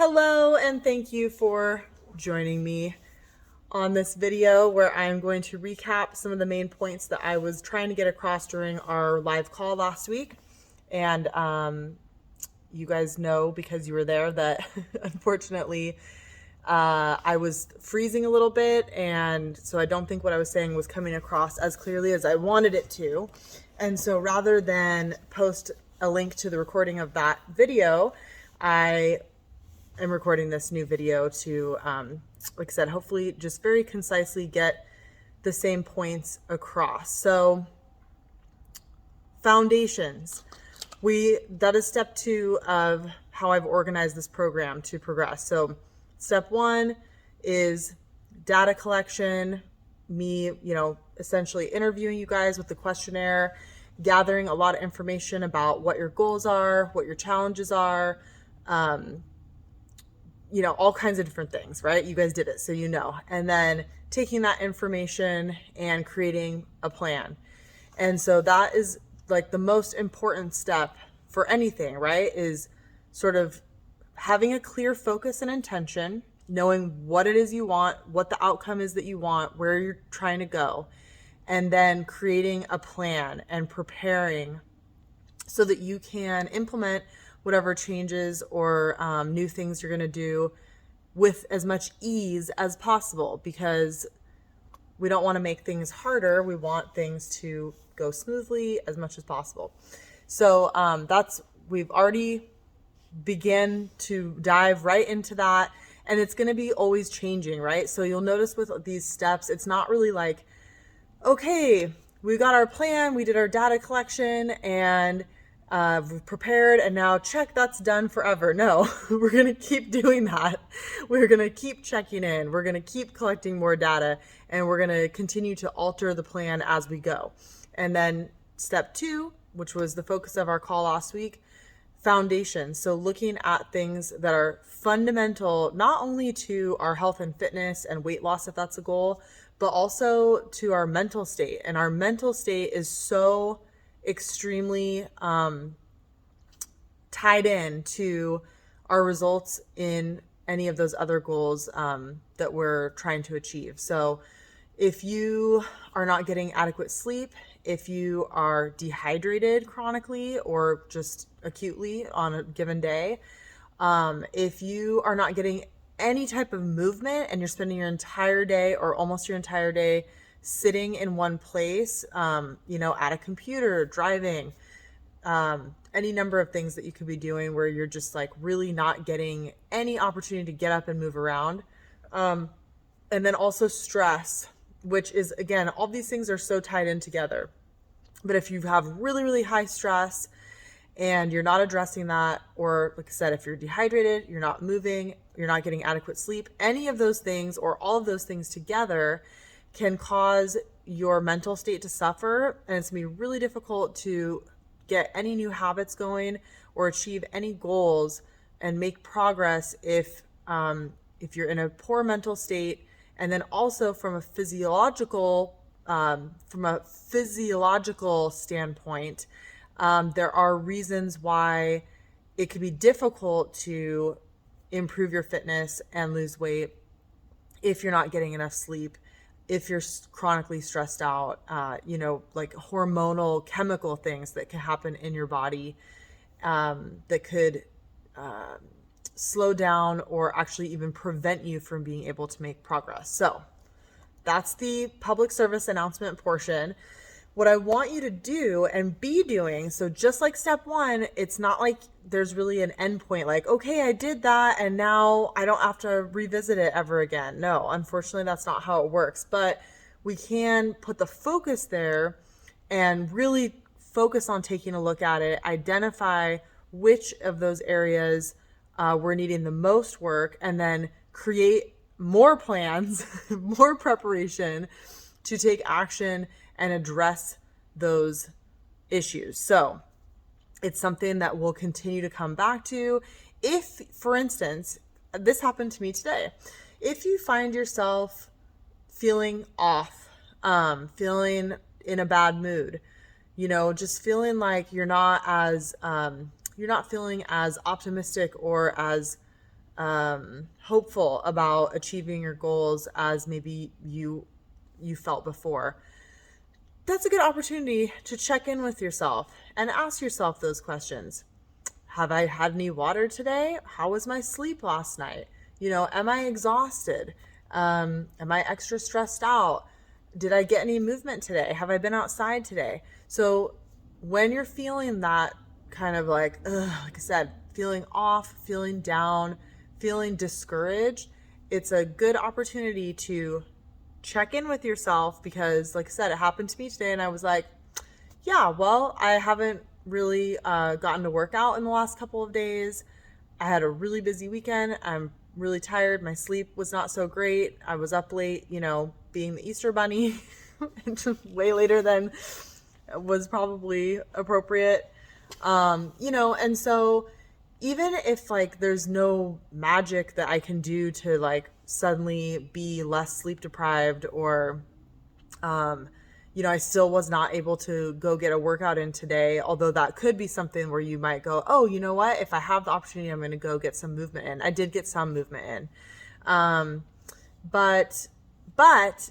Hello, and thank you for joining me on this video where I'm going to recap some of the main points that I was trying to get across during our live call last week. And you guys know, because you were there, that unfortunately I was freezing a little bit, and so I don't think what I was saying was coming across as clearly as I wanted it to. And so rather than post a link to the recording of that video, I am recording this new video to, like I said, hopefully just very concisely get the same points across. So, foundations. That is step 2 of how I've organized this program to progress. So, step 1 is data collection, me, essentially interviewing you guys with the questionnaire, gathering a lot of information about what your goals are, what your challenges are, all kinds of different things, right? You guys did it, so you know. And then taking that information and creating a plan. And so that is like the most important step for anything, right? Is sort of having a clear focus and intention, knowing what it is you want, what the outcome is that you want, where you're trying to go, and then creating a plan and preparing so that you can implement whatever changes or new things you're going to do with as much ease as possible, because we don't want to make things harder. We want things to go smoothly as much as possible. So we've already began to dive right into that, and it's going to be always changing, right? So you'll notice with these steps, it's not really like, okay, we got our plan, we did our data collection, and we've prepared, and now check, that's done forever. No, we're going to keep doing that. We're going to keep checking in. We're going to keep collecting more data, and we're going to continue to alter the plan as we go. And then step 2, which was the focus of our call last week, foundation. So looking at things that are fundamental, not only to our health and fitness and weight loss, if that's a goal, but also to our mental state. And our mental state is so extremely tied in to our results in any of those other goals that we're trying to achieve. So if you are not getting adequate sleep, if you are dehydrated chronically or just acutely on a given day, if you are not getting any type of movement and you're spending your entire day or almost your entire day sitting in one place, at a computer, driving, any number of things that you could be doing where you're just like really not getting any opportunity to get up and move around. And then also stress, which is, again, all these things are so tied in together. But if you have really, really high stress and you're not addressing that, or like I said, if you're dehydrated, you're not moving, you're not getting adequate sleep, any of those things or all of those things together can cause your mental state to suffer, and it's going to be really difficult to get any new habits going or achieve any goals and make progress if you're in a poor mental state. And then also from a physiological standpoint, there are reasons why it could be difficult to improve your fitness and lose weight if you're not getting enough sleep, if you're chronically stressed out, like hormonal chemical things that can happen in your body that could slow down or actually even prevent you from being able to make progress. So that's the public service announcement portion. What I want you to do and be doing, so just like step 1, it's not like there's really an end point, like, okay, I did that and now I don't have to revisit it ever again. No, unfortunately, that's not how it works. But we can put the focus there and really focus on taking a look at it, identify which of those areas we're needing the most work, and then create more plans, more preparation to take action and address those issues. So it's something that we'll continue to come back to. If, for instance, this happened to me today, if you find yourself feeling off, feeling in a bad mood, just feeling like you're not feeling as optimistic or as hopeful about achieving your goals as maybe you felt before, that's a good opportunity to check in with yourself and ask yourself those questions. Have I had any water today? How was my sleep last night? Am I exhausted? Am I extra stressed out? Did I get any movement today? Have I been outside today? So when you're feeling that kind of like I said, feeling off, feeling down, feeling discouraged, it's a good opportunity to check in with yourself, because like I said, it happened to me today and I was like, yeah, well, I haven't really gotten to work out in the last couple of days. I had a really busy weekend. I'm really tired. My sleep was not so great. I was up late, being the Easter bunny, way later than was probably appropriate. And so even if like there's no magic that I can do to like suddenly be less sleep deprived, or I still was not able to go get a workout in today, although that could be something where you might go, oh, you know what? If I have the opportunity, I'm going to go get some movement in. I did get some movement in. But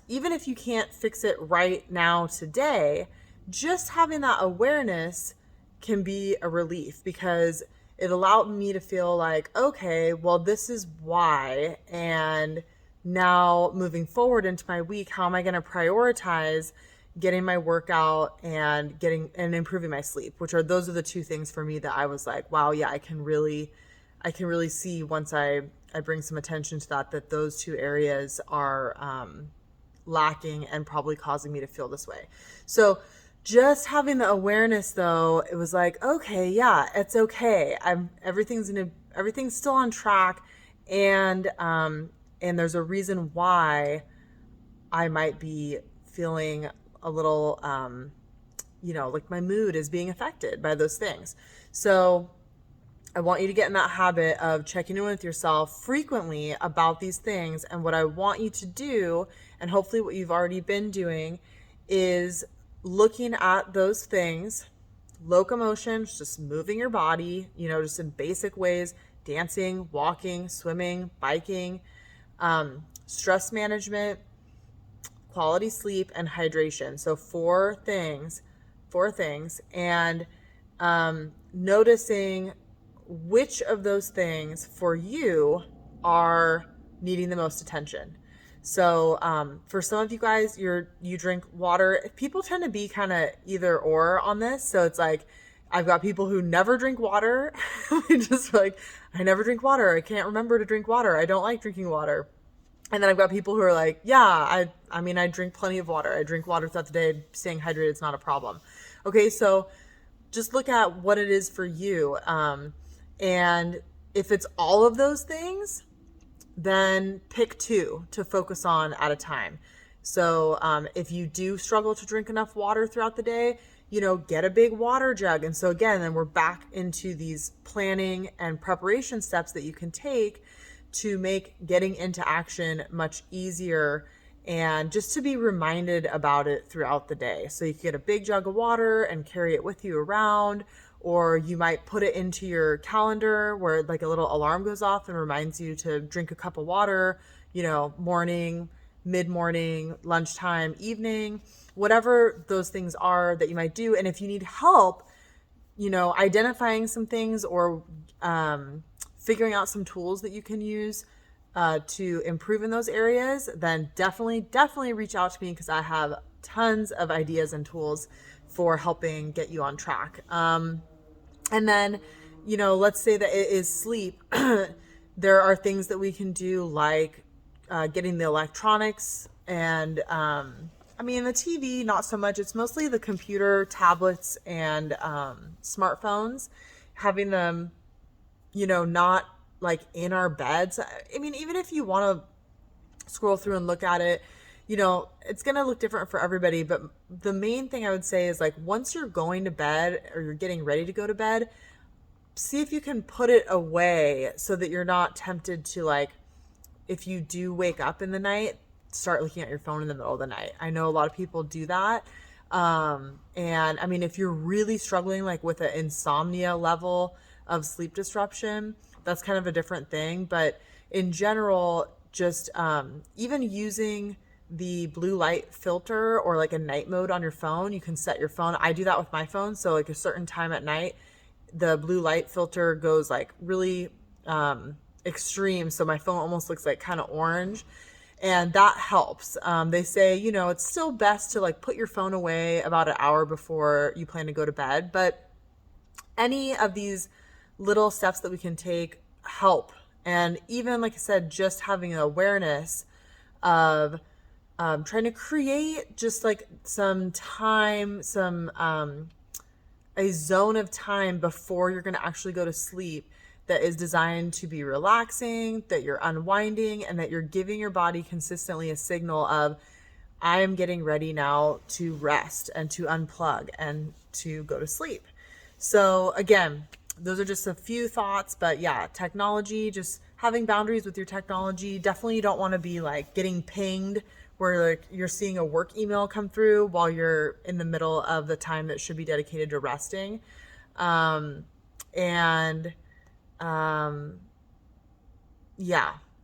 even if you can't fix it right now today, just having that awareness can be a relief, because it allowed me to feel like, okay, well, this is why. And now moving forward into my week, how am I going to prioritize getting my workout and improving my sleep, those are the two things for me that I was like, wow, yeah, I can really see once I bring some attention to that those two areas are lacking and probably causing me to feel this way. So just having the awareness, though, it was like, okay, yeah, it's okay. Everything's still on track, and there's a reason why I might be feeling a little, like my mood is being affected by those things. So I want you to get in that habit of checking in with yourself frequently about these things. And what I want you to do, and hopefully what you've already been doing, is looking at those things, locomotion, just moving your body, just in basic ways, dancing, walking, swimming, biking, stress management, quality sleep, and hydration. So four things, and noticing which of those things for you are needing the most attention. So for some of you guys, you drink water. People tend to be kind of either or on this. So it's like, I've got people who never drink water. Just like, I never drink water. I can't remember to drink water. I don't like drinking water. And then I've got people who are like, yeah, I drink plenty of water. I drink water throughout the day. Staying hydrated is not a problem. Okay, so just look at what it is for you. And if it's all of those things, then pick two to focus on at a time. So if you do struggle to drink enough water throughout the day, get a big water jug. And so again, then we're back into these planning and preparation steps that you can take to make getting into action much easier, and just to be reminded about it throughout the day. So you can get a big jug of water and carry it with you around, or you might put it into your calendar where like a little alarm goes off and reminds you to drink a cup of water, morning, mid-morning, lunchtime, evening, whatever those things are that you might do. And if you need help, identifying some things, or figuring out some tools that you can use to improve in those areas, then definitely reach out to me, because I have tons of ideas and tools for helping get you on track. And then, let's say that it is sleep. There are things that we can do, like getting the electronics and, the TV, not so much. It's mostly the computer, tablets, and smartphones, having them, not like in our beds. Even if you want to scroll through and look at it, it's going to look different for everybody. But the main thing I would say is, like, once you're going to bed or you're getting ready to go to bed, see if you can put it away so that you're not tempted to, like, if you do wake up in the night, start looking at your phone in the middle of the night. I know a lot of people do that. And if you're really struggling, like with an insomnia level of sleep disruption, that's kind of a different thing. But in general, just even using the blue light filter or like a night mode on your phone, you can set your phone. I do that with my phone. So like a certain time at night, the blue light filter goes like really extreme. So my phone almost looks like kind of orange. And that helps. They say, it's still best to like put your phone away about an hour before you plan to go to bed. But any of these little steps that we can take help. And even, like I said, just having an awareness of trying to create just like some time, a zone of time before you're going to actually go to sleep that is designed to be relaxing, that you're unwinding, and that you're giving your body consistently a signal of, I am getting ready now to rest and to unplug and to go to sleep. So again, those are just a few thoughts, but yeah, technology, just having boundaries with your technology. Definitely you don't want to be like getting pinged where like you're seeing a work email come through while you're in the middle of the time that should be dedicated to resting. Yeah.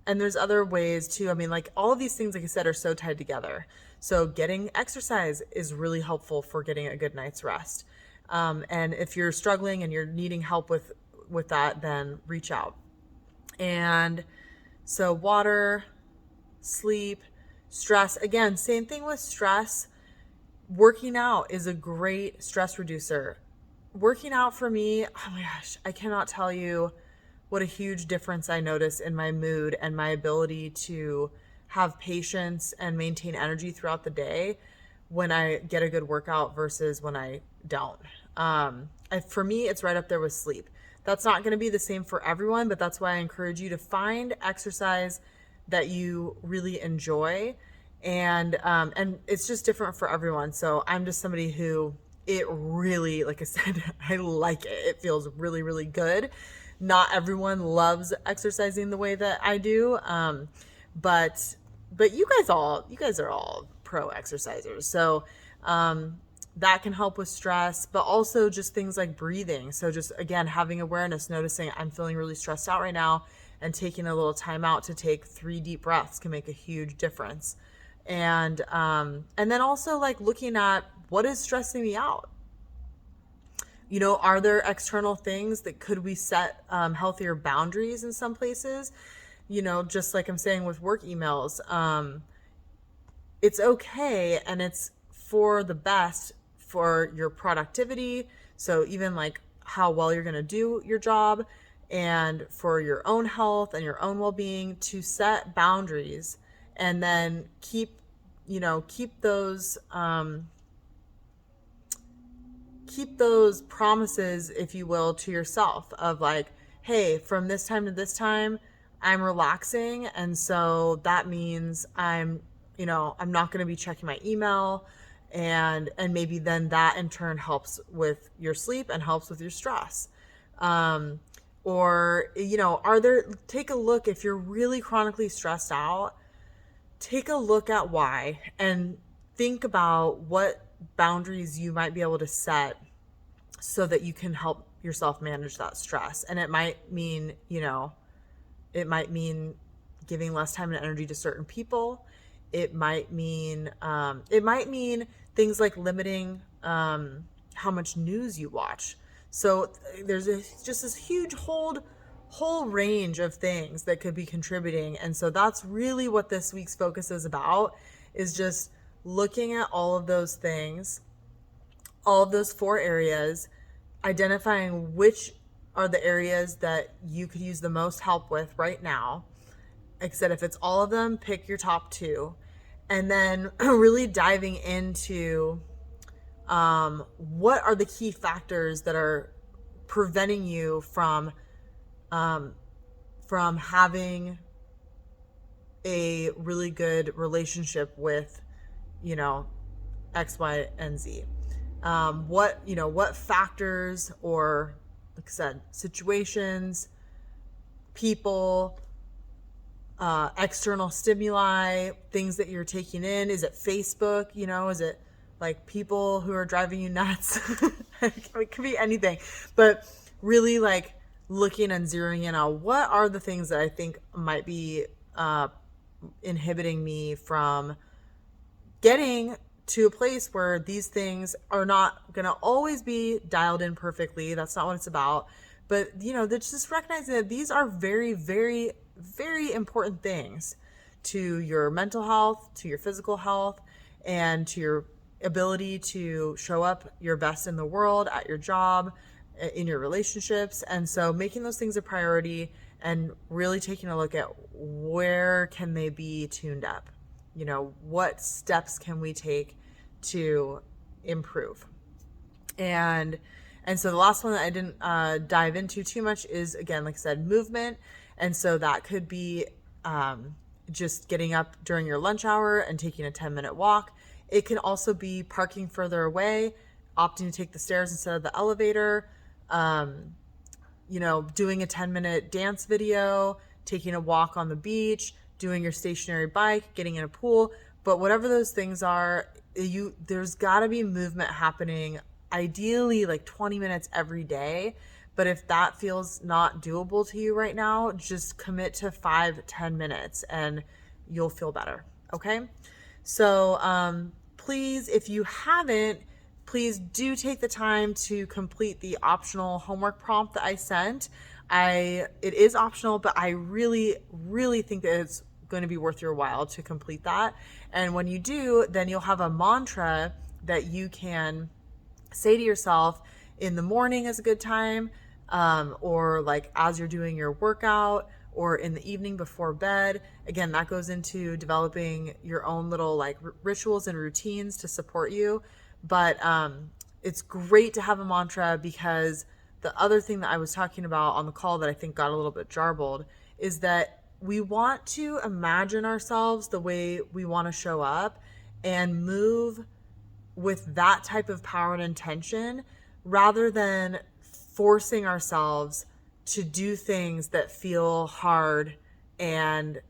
And there's other ways too. I mean, like all of these things, like I said, are so tied together. So getting exercise is really helpful for getting a good night's rest. And if you're struggling and you're needing help with that, then reach out. And so water, sleep, stress, again, same thing with stress. Working out is a great stress reducer. Working out for me, oh my gosh, I cannot tell you what a huge difference I notice in my mood and my ability to have patience and maintain energy throughout the day when I get a good workout versus when I don't. For me, it's right up there with sleep. That's not going to be the same for everyone, but that's why I encourage you to find exercise that you really enjoy. And it's just different for everyone. So I'm just somebody who it really, like I said, I like it. It feels really, really good. Not everyone loves exercising the way that I do. But you guys are all pro exercisers. So, that can help with stress, but also just things like breathing. So just, again, having awareness, noticing I'm feeling really stressed out right now and taking a little time out to take 3 deep breaths can make a huge difference. And then also like looking at what is stressing me out. Are there external things that could we set healthier boundaries in some places? Just like I'm saying with work emails, it's okay and it's for the best for your productivity. So even like how well you're going to do your job and for your own health and your own well-being, to set boundaries and then keep those promises, if you will, to yourself of like, hey, from this time to this time, I'm relaxing. And so that means I'm not going to be checking my email. And maybe then that in turn helps with your sleep and helps with your stress. Take a look, if you're really chronically stressed out, take a look at why and think about what boundaries you might be able to set so that you can help yourself manage that stress. And it might mean, giving less time and energy to certain people. It might mean things like limiting how much news you watch. So there's just this huge whole range of things that could be contributing. And so that's really what this week's focus is about, is just looking at all of those things, all of those 4 areas, identifying which are the areas that you could use the most help with right now. Like I said, if it's all of them, pick your top 2. And then really diving into what are the key factors that are preventing you from having a really good relationship with, X, Y, and Z. What factors, or like I said, situations, people, external stimuli, things that you're taking in. Is it Facebook? Is it like people who are driving you nuts? It could be anything, but really like looking and zeroing in on what are the things that I think might be inhibiting me from getting to a place where these things are not going to always be dialed in perfectly. That's not what it's about. But, they're just recognizing that these are very, very, very important things to your mental health, to your physical health, and to your ability to show up your best in the world, at your job, in your relationships. And so making those things a priority and really taking a look at where can they be tuned up. What steps can we take to improve? And so the last one that I didn't dive into too much is, again, like I said, movement. And so that could be just getting up during your lunch hour and taking a 10-minute walk. It can also be parking further away, opting to take the stairs instead of the elevator, doing a 10-minute dance video, taking a walk on the beach, doing your stationary bike, getting in a pool. But whatever those things are, there's got to be movement happening, ideally like 20 minutes every day. But if that feels not doable to you right now, just commit to 5-10 minutes and you'll feel better. Okay. So please, if you haven't, please do take the time to complete the optional homework prompt that I sent. It is optional, but I really, really think that it's going to be worth your while to complete that. And when you do, then you'll have a mantra that you can say to yourself in the morning is a good time, or like as you're doing your workout, or in the evening before bed. Again, that goes into developing your own little like rituals and routines to support you. But it's great to have a mantra, because the other thing that I was talking about on the call that I think got a little bit jarbled is that we want to imagine ourselves the way we want to show up and move with that type of power and intention, rather than forcing ourselves to do things that feel hard and,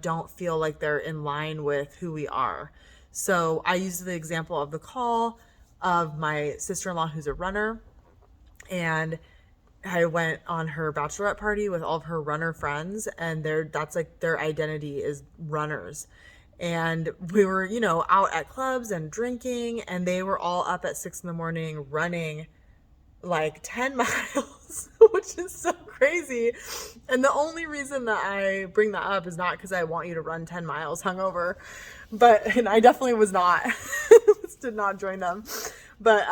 don't feel like they're in line with who we are. So I used the example of the call of my sister-in-law who's a runner, and I went on her bachelorette party with all of her runner friends, and that's like their identity is runners. And we were, out at clubs and drinking, and they were all up at 6 a.m. running like 10 miles, which is so crazy. And the only reason that I bring that up is not because I want you to run 10 miles hungover, and I definitely was not, did not join them. But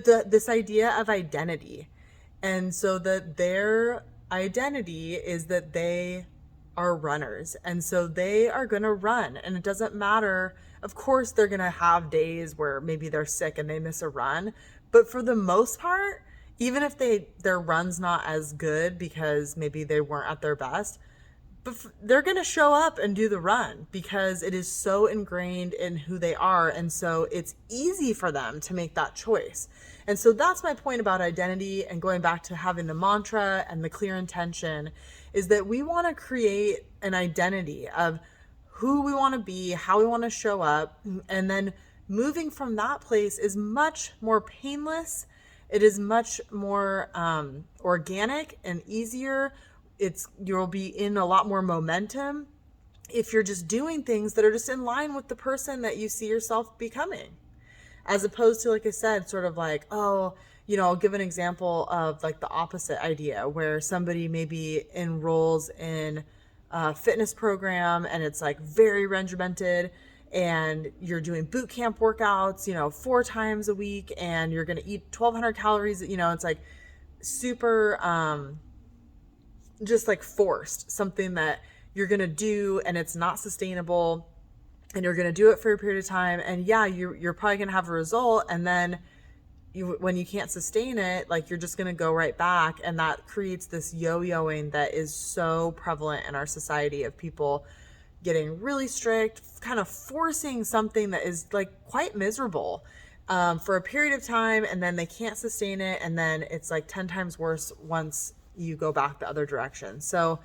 this idea of identity. And so that their identity is that they are runners. And so they are going to run. And it doesn't matter. Of course, they're going to have days where maybe they're sick and they miss a run. But for the most part, even if their run's not as good because maybe they weren't at their best, but they're going to show up and do the run because it is so ingrained in who they are. And so it's easy for them to make that choice. And so that's my point about identity, and going back to having the mantra and the clear intention, is that we want to create an identity of who we want to be, how we want to show up. And then moving from that place is much more painless. It is much more organic and easier. You'll be in a lot more momentum if you're just doing things that are just in line with the person that you see yourself becoming, as opposed to, like I said, sort of like, I'll give an example of like the opposite idea, where somebody maybe enrolls in a fitness program and it's like very regimented, and you're doing boot camp workouts, 4 times a week, and you're going to eat 1,200 calories. It's like super, just like forced, something that you're going to do and it's not sustainable, and you're going to do it for a period of time. And yeah, you're probably going to have a result. And then when you can't sustain it, like you're just going to go right back. And that creates this yo-yoing that is so prevalent in our society, of people getting really strict, kind of forcing something that is like quite miserable for a period of time. And then they can't sustain it. And then it's like 10 times worse once you go back the other direction. So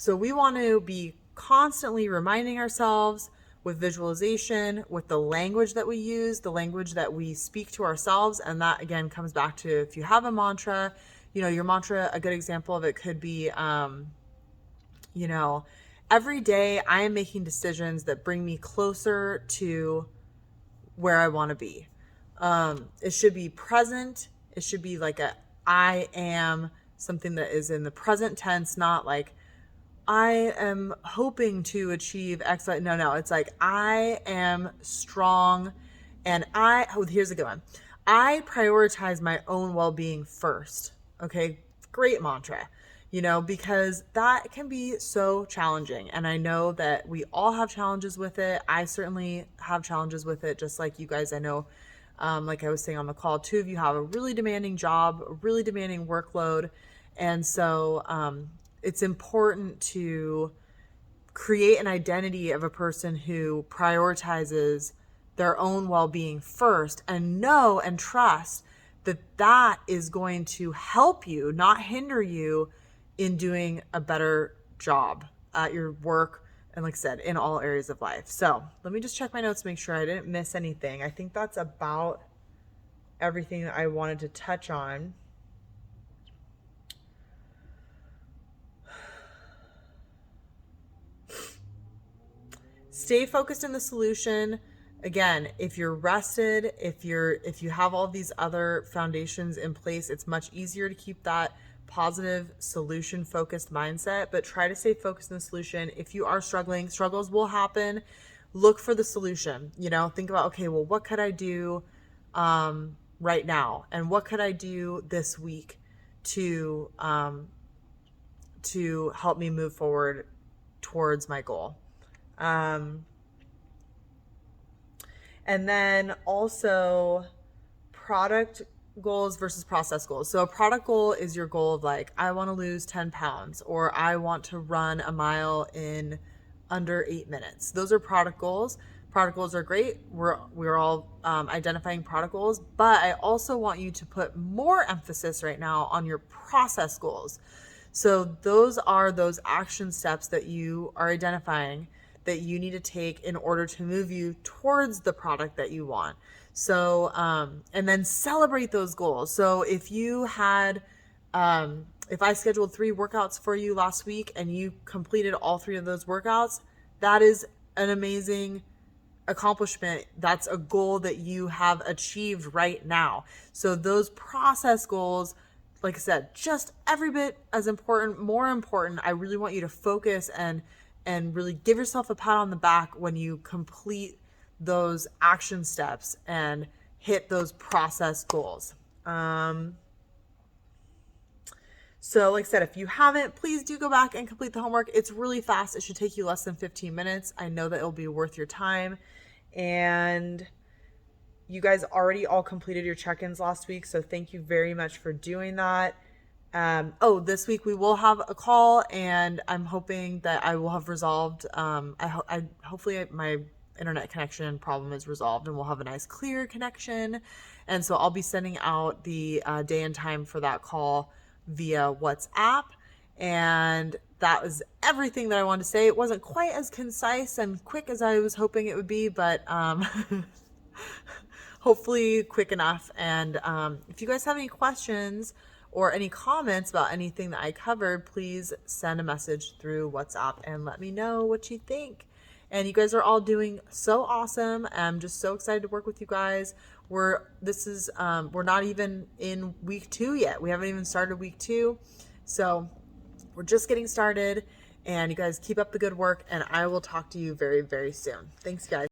we want to be constantly reminding ourselves, with visualization, with the language that we use, the language that we speak to ourselves. And that again comes back to, if you have a mantra, your mantra, a good example of it could be, every day I am making decisions that bring me closer to where I want to be. It should be present. It should be like I am, something that is in the present tense, not like I am hoping to achieve X. No. It's like I am strong and here's a good one. I prioritize my own well-being first. Okay. Great mantra, because that can be so challenging. And I know that we all have challenges with it. I certainly have challenges with it, just like you guys. I know, like I was saying on the call, two of you have a really demanding job, a really demanding workload. And so it's important to create an identity of a person who prioritizes their own well-being first, and know and trust that that is going to help you, not hinder you, in doing a better job at your work and, like I said, in all areas of life. So let me just check my notes, make sure I didn't miss anything. I think that's about everything that I wanted to touch on. Stay focused in the solution. Again, if you're rested, if you have all these other foundations in place, it's much easier to keep that positive solution focused mindset, but try to stay focused in the solution. If you are struggling, struggles will happen. Look for the solution. Think about, okay, well, what could I do right now? And what could I do this week to help me move forward towards my goal? And then also product goals versus process goals. So a product goal is your goal of like, I want to lose 10 pounds, or I want to run a mile in under 8 minutes. Those are product goals. Product goals are great. We're all identifying product goals, but I also want you to put more emphasis right now on your process goals. So those are those action steps that you are identifying that you need to take in order to move you towards the product that you want. So, and then celebrate those goals. So if you had, if I scheduled 3 workouts for you last week and you completed all 3 of those workouts, that is an amazing accomplishment. That's a goal that you have achieved right now. So those process goals, like I said, just every bit as important, more important. I really want you to focus and really give yourself a pat on the back when you complete those action steps and hit those process goals. So like I said, if you haven't, please do go back and complete the homework. It's really fast. It should take you less than 15 minutes. I know that it'll be worth your time. And you guys already all completed your check-ins last week, so thank you very much for doing that. This week we will have a call, and I'm hoping that I will have resolved. Hopefully my internet connection problem is resolved, and we'll have a nice clear connection. And so I'll be sending out the day and time for that call via WhatsApp. And that was everything that I wanted to say. It wasn't quite as concise and quick as I was hoping it would be, but hopefully quick enough. And if you guys have any questions or any comments about anything that I covered, please send a message through WhatsApp and let me know what you think. And you guys are all doing so awesome. I'm just so excited to work with you guys. We're not even in week 2 yet. We haven't even started week 2. So we're just getting started, and you guys keep up the good work, and I will talk to you very, very soon. Thanks, guys.